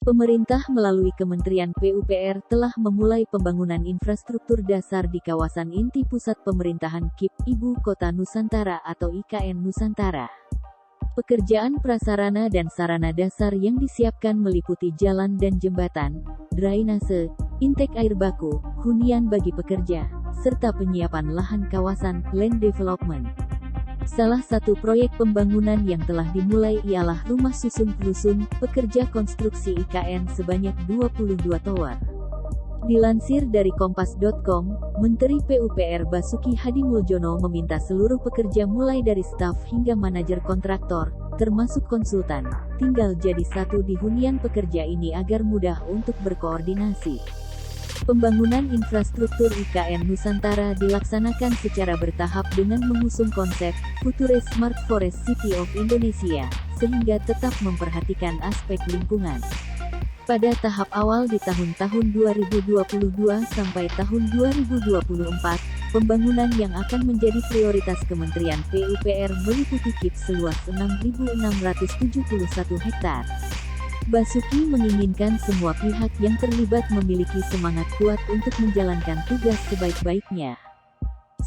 Pemerintah melalui Kementerian PUPR telah memulai pembangunan infrastruktur dasar di kawasan inti pusat pemerintahan KIP, Ibu Kota Nusantara atau IKN Nusantara. Pekerjaan prasarana dan sarana dasar yang disiapkan meliputi jalan dan jembatan, drainase, intake air baku, hunian bagi pekerja, serta penyiapan lahan kawasan, land development. Salah satu proyek pembangunan yang telah dimulai ialah rumah susun rusun pekerja konstruksi IKN sebanyak 22 tower. Dilansir dari Kompas.com, Menteri PUPR Basuki Hadimuljono meminta seluruh pekerja mulai dari staf hingga manajer kontraktor, termasuk konsultan, tinggal jadi satu di hunian pekerja ini agar mudah untuk berkoordinasi. Pembangunan infrastruktur IKN Nusantara dilaksanakan secara bertahap dengan mengusung konsep Future Smart Forest City of Indonesia, sehingga tetap memperhatikan aspek lingkungan. Pada tahap awal di tahun-tahun 2022 sampai tahun 2024, pembangunan yang akan menjadi prioritas Kementerian PUPR meliputi KIP seluas 6.671 hektar. Basuki menginginkan semua pihak yang terlibat memiliki semangat kuat untuk menjalankan tugas sebaik-baiknya,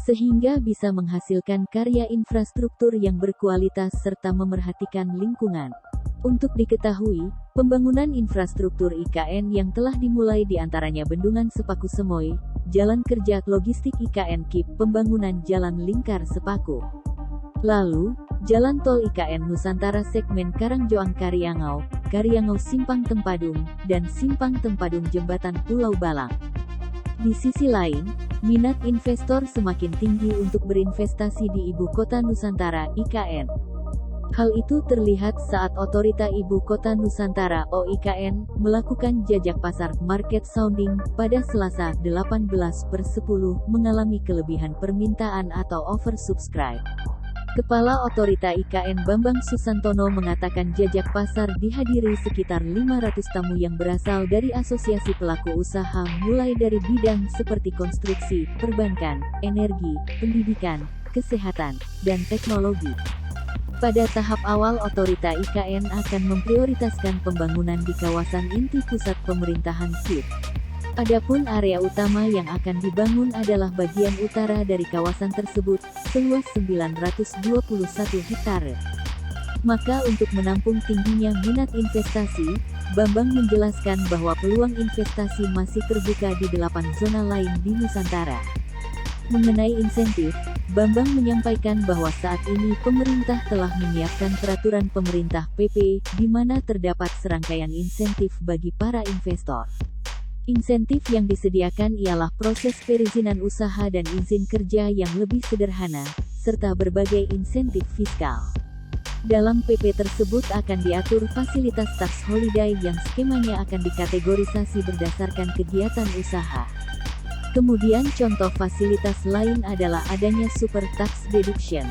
sehingga bisa menghasilkan karya infrastruktur yang berkualitas serta memerhatikan lingkungan. Untuk diketahui, pembangunan infrastruktur IKN yang telah dimulai diantaranya Bendungan Sepaku Semoy, Jalan Kerja Logistik IKN KIP, pembangunan Jalan Lingkar Sepaku. Lalu, Jalan Tol IKN Nusantara segmen Karangjoang Karyangau, Karyangau Simpang Tempadung, dan Simpang Tempadung Jembatan Pulau Balang. Di sisi lain, minat investor semakin tinggi untuk berinvestasi di Ibu Kota Nusantara (IKN). Hal itu terlihat saat Otorita Ibu Kota Nusantara (OIKN) melakukan jajak pasar market sounding pada Selasa 18/10 mengalami kelebihan permintaan atau oversubscribe. Kepala Otorita IKN Bambang Susantono mengatakan jajak pasar dihadiri sekitar 500 tamu yang berasal dari asosiasi pelaku usaha mulai dari bidang seperti konstruksi, perbankan, energi, pendidikan, kesehatan, dan teknologi. Pada tahap awal Otorita IKN akan memprioritaskan pembangunan di kawasan inti pusat pemerintahan KIP. Adapun area utama yang akan dibangun adalah bagian utara dari kawasan tersebut, seluas 921 hektare. Maka untuk menampung tingginya minat investasi, Bambang menjelaskan bahwa peluang investasi masih terbuka di 8 zona lain di Nusantara. Mengenai insentif, Bambang menyampaikan bahwa saat ini pemerintah telah menyiapkan peraturan pemerintah PP, di mana terdapat serangkaian insentif bagi para investor. Insentif yang disediakan ialah proses perizinan usaha dan izin kerja yang lebih sederhana, serta berbagai insentif fiskal. Dalam PP tersebut akan diatur fasilitas tax holiday yang skemanya akan dikategorisasi berdasarkan kegiatan usaha. Kemudian contoh fasilitas lain adalah adanya super tax deduction.